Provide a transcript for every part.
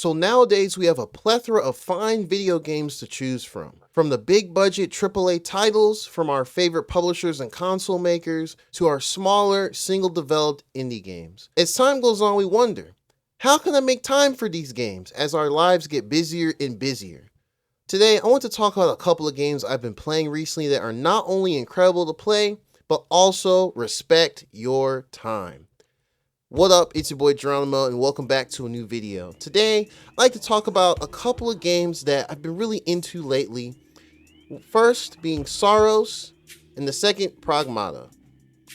So nowadays we have a plethora of fine video games to choose from. From the big budget AAA titles from our favorite publishers and console makers to our smaller single developed indie games. As time goes on, we wonder, how can I make time for these games as our lives get busier and busier? Today, I want to talk about a couple of games I've been playing recently that are not only incredible to play, but also respect your time. What up, it's your boy Geronimo, and welcome back to a new video. Today, I'd like to talk about a couple of games that I've been really into lately. First being Saros, and the second, Pragmata.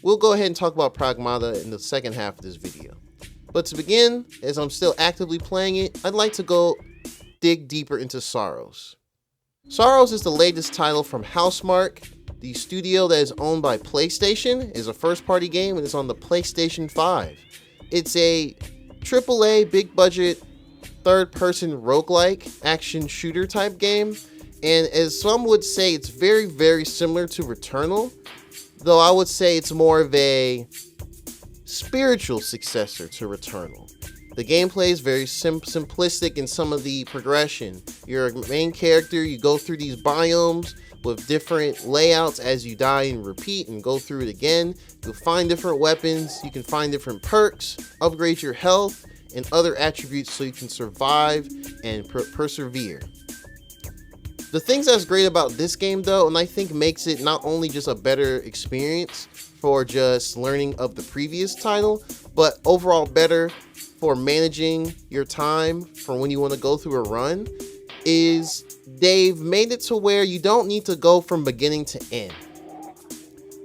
We'll go ahead and talk about Pragmata in the second half of this video. But to begin, as I'm still actively playing it, I'd like to go dig deeper into Saros. Saros is the latest title from Housemarque, the studio that is owned by PlayStation. It is a first-party game and it's on the PlayStation 5. It's a AAA, big-budget, third-person roguelike action shooter type game, and as some would say, it's very, very similar to Returnal, though I would say it's more of a spiritual successor to Returnal. The gameplay is very simplistic in some of the progression. You're a main character, you go through these biomes with different layouts as you die and repeat and go through it again. You'll find different weapons, you can find different perks, upgrade your health and other attributes so you can survive and persevere. The things that's great about this game though, and I think makes it not only just a better experience for just learning of the previous title, but overall better for managing your time for when you want to go through a run, is they've made it to where you don't need to go from beginning to end.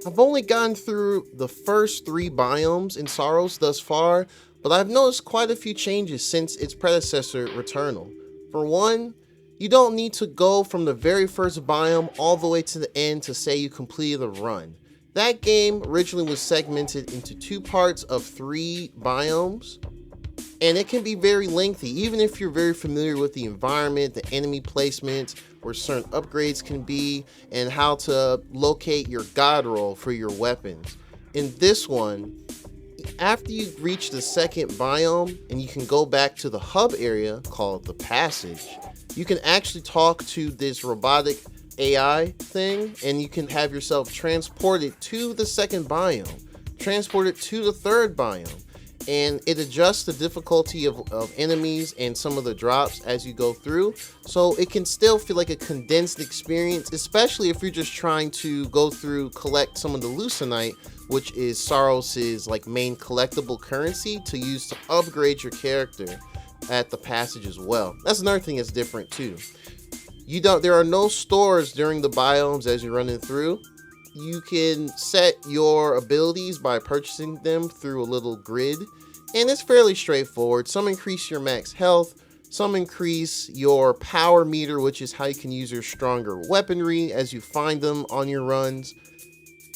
I've only gone through the first 3 biomes in Saros thus far, but I've noticed quite a few changes since its predecessor, Returnal. For one, you don't need to go from the very first biome all the way to the end to say you completed a run. That game originally was segmented into 2 parts of 3 biomes, and it can be very lengthy, even if you're very familiar with the environment, the enemy placements, where certain upgrades can be, and how to locate your god roll for your weapons. In this one, after you reach the second biome and you can go back to the hub area called the passage, you can actually talk to this robotic AI thing and you can have yourself transported to the second biome, transported to the third biome, and it adjusts the difficulty of enemies and some of the drops as you go through, so it can still feel like a condensed experience, especially if you're just trying to go through, collect some of the Lucenite, which is Saros's like main collectible currency to use to upgrade your character at the passage as well. That's another thing that's different too. There are no stores during the biomes as you're running through. You can set your abilities by purchasing them through a little grid, and it's fairly straightforward. Some increase your max health, some increase your power meter, which is how you can use your stronger weaponry as you find them on your runs,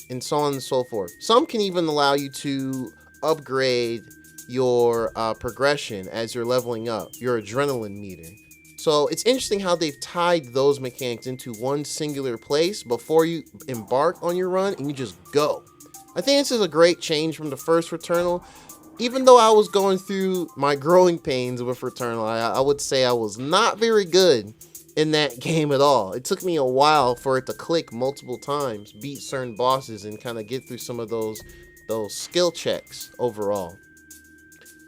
and so on and so forth. Some can even allow you to upgrade your progression as you're leveling up, your adrenaline meter. So it's interesting how they've tied those mechanics into one singular place before you embark on your run and you just go. I think this is a great change from the first Returnal. Even though I was going through my growing pains with Returnal, I would say I was not very good in that game at all. It took me a while for it to click multiple times, beat certain bosses, and kind of get through some of those skill checks overall.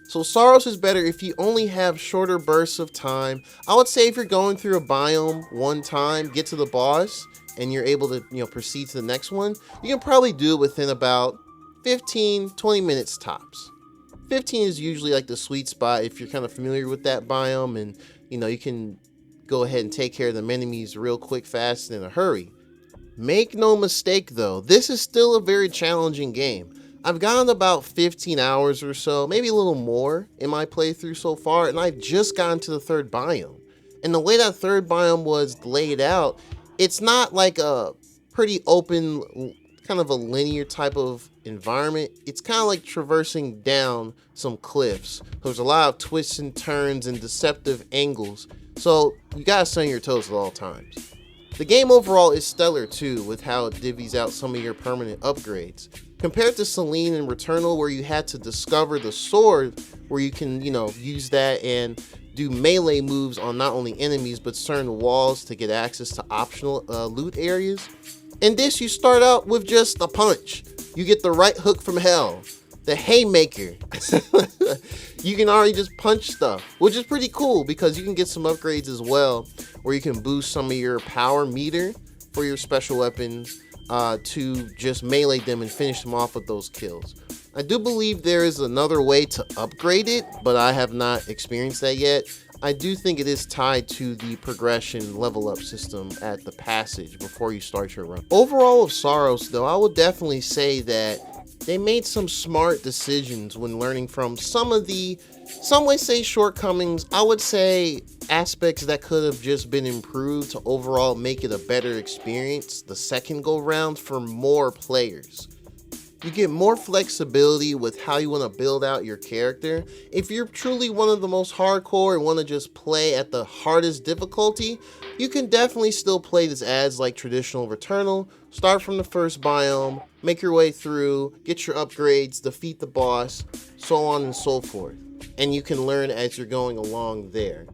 So Saros is better if you only have shorter bursts of time. I would say if you're going through a biome one time, get to the boss, and you're able to proceed to the next one, you can probably do it within about 15-20 minutes tops. 15 is usually like the sweet spot if you're kind of familiar with that biome, and you can go ahead and take care of them enemies real quick, fast, and in a hurry. Make no mistake though, this is still a very challenging game. I've gotten about 15 hours or so, maybe a little more in my playthrough so far, and I've just gotten to the third biome. And the way that third biome was laid out, it's not like a pretty open, kind of a linear type of environment. It's kind of like traversing down some cliffs. There's a lot of twists and turns and deceptive angles, so you gotta stay on your toes at all times. The game overall is stellar too, with how it divvies out some of your permanent upgrades. Compared to Selene and Returnal, where you had to discover the sword, where you can, use that and do melee moves on not only enemies but certain walls to get access to optional loot areas. In this, you start out with just a punch. You get the right hook from hell, the haymaker. You can already just punch stuff, which is pretty cool because you can get some upgrades as well, where you can boost some of your power meter for your special weapons to just melee them and finish them off with those kills. I do believe there is another way to upgrade it, but I have not experienced that yet. I do think it is tied to the progression level up system at the passage before you start your run. Overall of Saros though, I would definitely say that they made some smart decisions when learning from some might say shortcomings, I would say aspects that could have just been improved to overall make it a better experience the second go round for more players. You get more flexibility with how you want to build out your character. If you're truly one of the most hardcore and want to just play at the hardest difficulty, you can definitely still play this as like traditional Returnal. Start from the first biome, make your way through, get your upgrades, defeat the boss, so on and so forth. And you can learn as you're going along there.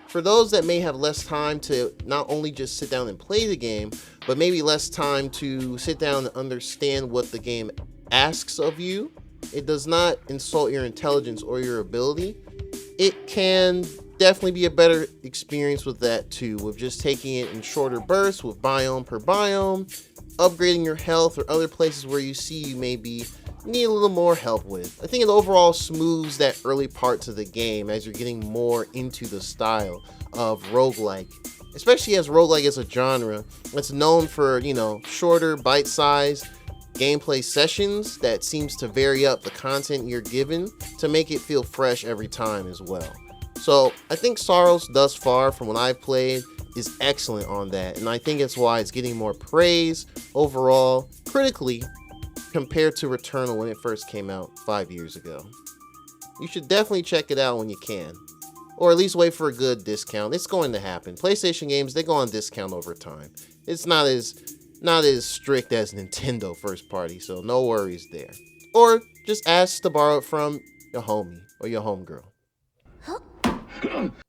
For those that may have less time to not only just sit down and play the game, but maybe less time to sit down and understand what the game asks of you, it does not insult your intelligence or your ability. It can definitely be a better experience with that too, with just taking it in shorter bursts with biome per biome, upgrading your health or other places where you see you maybe need a little more help with. I think it overall smooths that early parts of the game as you're getting more into the style of roguelike, especially as roguelike is a genre that's known for, shorter bite-sized gameplay sessions that seems to vary up the content you're given to make it feel fresh every time as well. So I think Saros thus far from what I've played is excellent on that, and I think it's why it's getting more praise overall critically compared to Returnal when it first came out 5 years ago. You should definitely check it out when you can, or at least wait for a good discount. It's going to happen. PlayStation games, they go on discount over time. It's not as strict as Nintendo first party, so no worries there. Or just ask to borrow it from your homie or your homegirl.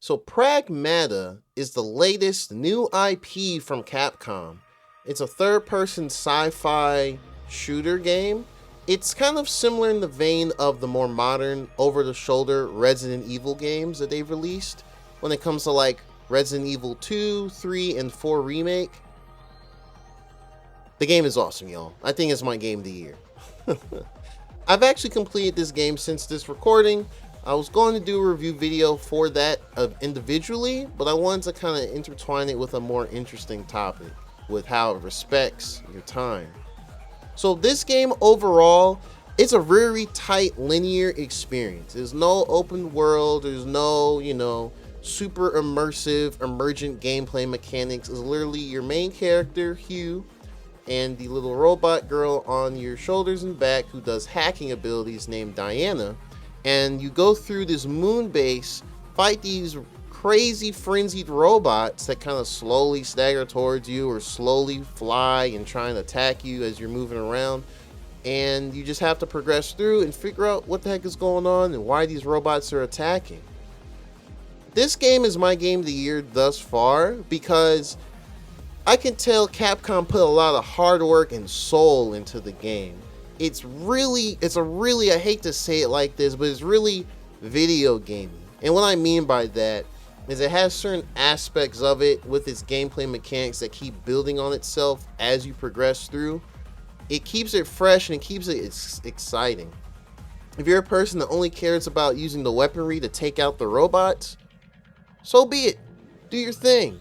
So Pragmata is the latest new IP from Capcom. It's a third-person sci-fi shooter game. It's kind of similar in the vein of the more modern, over-the-shoulder Resident Evil games that they've released when it comes to like Resident Evil 2, 3, and 4 Remake. The game is awesome, y'all. I think it's my game of the year. I've actually completed this game since this recording. I was going to do a review video for that individually, but I wanted to kind of intertwine it with a more interesting topic with how it respects your time. So this game overall, it's a very tight linear experience. There's no open world, there's no, super immersive, emergent gameplay mechanics. It's literally your main character, Hugh, and the little robot girl on your shoulders and back who does hacking abilities named Diana. And you go through this moon base, fight these crazy frenzied robots that kind of slowly stagger towards you or slowly fly and try and attack you as you're moving around. And you just have to progress through and figure out what the heck is going on and why these robots are attacking. This game is my game of the year thus far because I can tell Capcom put a lot of hard work and soul into the game. It's a really, I hate to say it like this, but it's really video gaming. And what I mean by that is it has certain aspects of it with its gameplay mechanics that keep building on itself as you progress through. It keeps it fresh and it keeps it exciting. If you're a person that only cares about using the weaponry to take out the robots, so be it. Do your thing.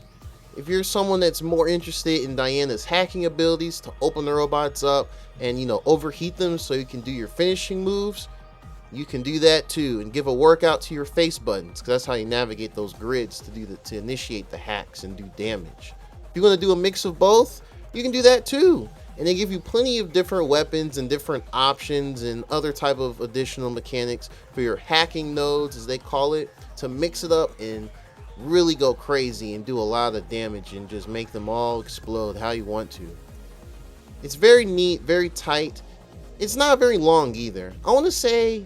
If you're someone that's more interested in Diana's hacking abilities to open the robots up and, overheat them so you can do your finishing moves, you can do that too, and give a workout to your face buttons, because that's how you navigate those grids to initiate the hacks and do damage. If you want to do a mix of both, you can do that too. And they give you plenty of different weapons and different options and other type of additional mechanics for your hacking nodes, as they call it, to mix it up and really go crazy and do a lot of damage and just make them all explode how you want to. It's very neat, very tight. It's not very long either. I want to say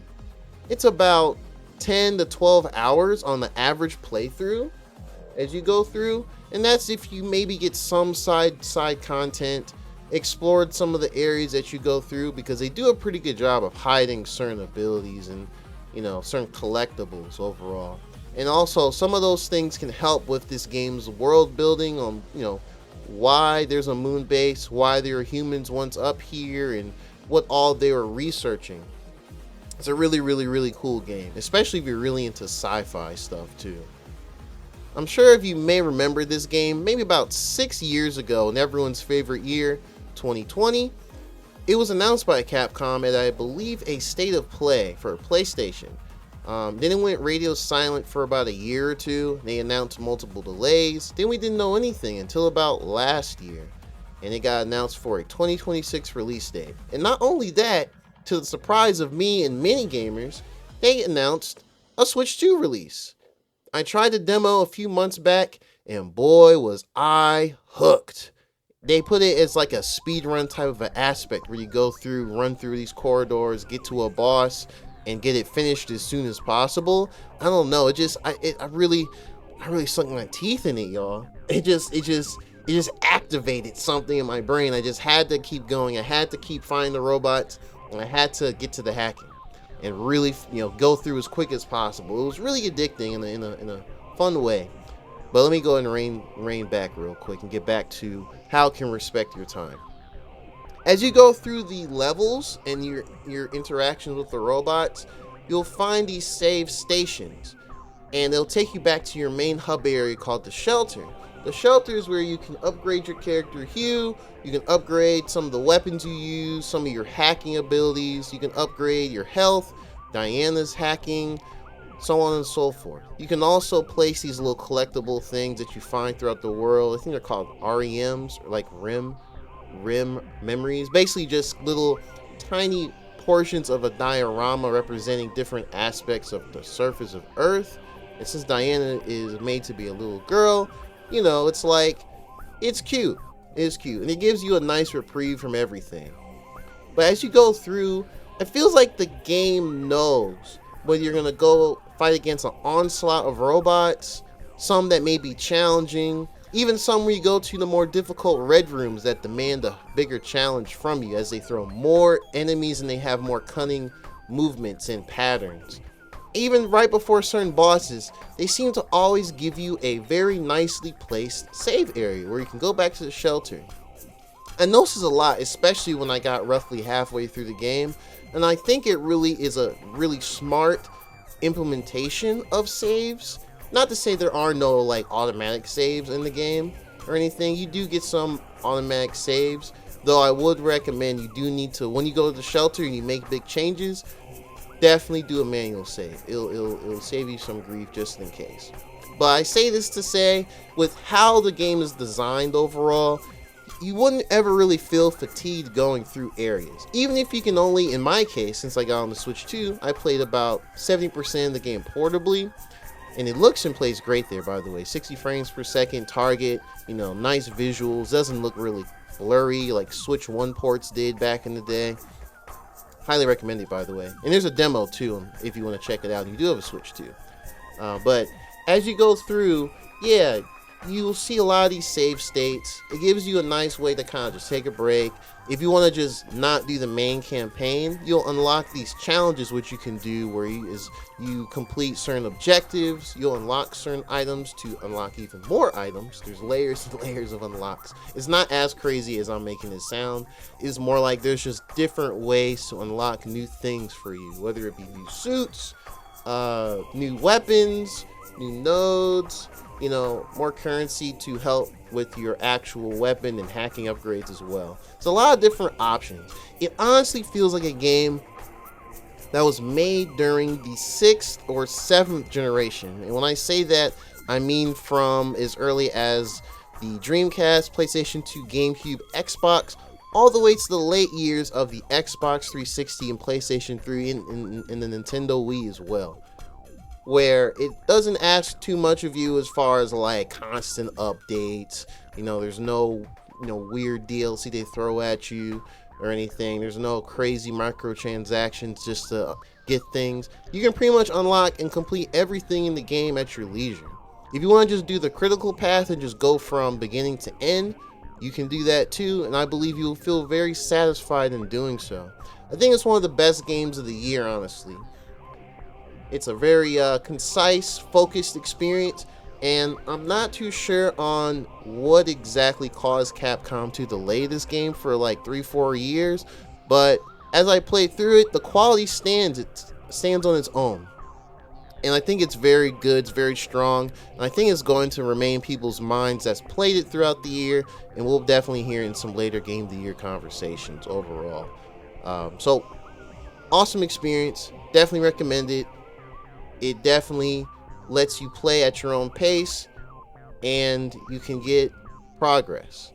it's about 10 to 12 hours on the average playthrough as you go through, and that's if you maybe get some side content, explored some of the areas that you go through, because they do a pretty good job of hiding certain abilities and certain collectibles overall. And also some of those things can help with this game's world building on why there's a moon base, why there are humans once up here, and what all they were researching. It's a really, really, really cool game, especially if you're really into sci-fi stuff too. I'm sure if you may remember this game, maybe about 6 years ago in everyone's favorite year, 2020, it was announced by Capcom at, I believe, a State of Play for PlayStation. Then it went radio silent for about a year or two. They announced multiple delays. Then we didn't know anything until about last year, and it got announced for a 2026 release date. And not only that, to the surprise of me and many gamers, they announced a Switch 2 release. I tried the demo a few months back, and boy was I hooked. They put it as like a speedrun type of an aspect where you go through, run through these corridors, get to a boss, and get it finished as soon as possible. I don't know, I really sunk my teeth in it, y'all. It just activated something in my brain. I just had to keep going. I had to keep finding the robots, and I had to get to the hacking and really go through as quick as possible. It was really addicting in a fun way. But let me go and rein back real quick and get back to how it can respect your time. As you go through the levels and your interactions with the robots, you'll find these save stations, and they'll take you back to your main hub area called the shelter. The shelter is where you can upgrade your character Hugh, you can upgrade some of the weapons you use, some of your hacking abilities, you can upgrade your health, Diana's hacking, so on and so forth. You can also place these little collectible things that you find throughout the world. I think they're called REMs, or like RIM memories. Basically just little tiny portions of a diorama representing different aspects of the surface of Earth. And since Diana is made to be a little girl, it's like, it's cute. It's cute. And it gives you a nice reprieve from everything. But as you go through, it feels like the game knows whether you're going to go fight against an onslaught of robots, some that may be challenging, even some where you go to the more difficult red rooms that demand a bigger challenge from you as they throw more enemies and they have more cunning movements and patterns. Even right before certain bosses, they seem to always give you a very nicely placed save area where you can go back to the shelter. I noticed this a lot, especially when I got roughly halfway through the game, and I think it really is a really smart implementation of saves. Not to say there are no like automatic saves in the game or anything. You do get some automatic saves, though I would recommend you do need to, when you go to the shelter and you make big changes, definitely do a manual save. It'll save you some grief just in case. But I say this to say, with how the game is designed overall, you wouldn't ever really feel fatigued going through areas. Even if you can only, in my case, since I got on the Switch 2, I played about 70% of the game portably. And it looks and plays great there, by the way. 60 frames per second, target, nice visuals. Doesn't look really blurry like Switch 1 ports did back in the day. Highly recommended, by the way. And there's a demo too, if you want to check it out. You do have a Switch too. But as you go through, yeah, you'll see a lot of these save states. It gives you a nice way to kind of just take a break. If you want to just not do the main campaign, you'll unlock these challenges, which you can do where you complete certain objectives. You'll unlock certain items to unlock even more items. There's layers and layers of unlocks. It's not as crazy as I'm making it sound. It's more like there's just different ways to unlock new things for you, whether it be new suits, new weapons, new nodes, more currency to help with your actual weapon and hacking upgrades as well. It's a lot of different options. It honestly feels like a game that was made during the 6th or 7th generation. And when I say that, I mean from as early as the Dreamcast, PlayStation 2, GameCube, Xbox, all the way to the late years of the Xbox 360 and PlayStation 3 and the Nintendo Wii as well, where it doesn't ask too much of you as far as like constant updates. There's no weird DLC they throw at you. or anything. There's no crazy microtransactions just to get things. You can pretty much unlock and complete everything in the game at your leisure. If you want to just do the critical path and just go from beginning to end, you can do that too, and I believe you'll feel very satisfied in doing so. I think it's one of the best games of the year, honestly. It's a very concise, focused experience, and I'm not too sure on what exactly caused Capcom to delay this game for like 3-4 years, but as I played through it, the quality stands on its own. And I think it's very good, it's very strong, and I think it's going to remain in people's minds that's played it throughout the year, and we'll definitely hear in some later Game of the Year conversations overall. So, awesome experience, definitely recommend it. It definitely lets you play at your own pace, and you can get progress,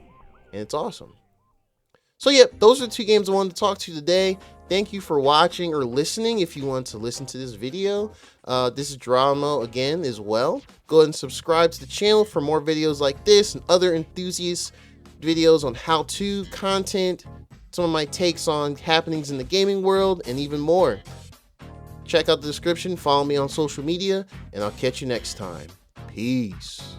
and it's awesome. So yep, those are the 2 games I wanted to talk to you today. Thank you for watching or listening. If you want to listen to this video, this is Drama again as well. Go ahead and subscribe to the channel for more videos like this and other enthusiast videos on how-to content, some of my takes on happenings in the gaming world, and even more. Check out the description, follow me on social media, and I'll catch you next time. Peace.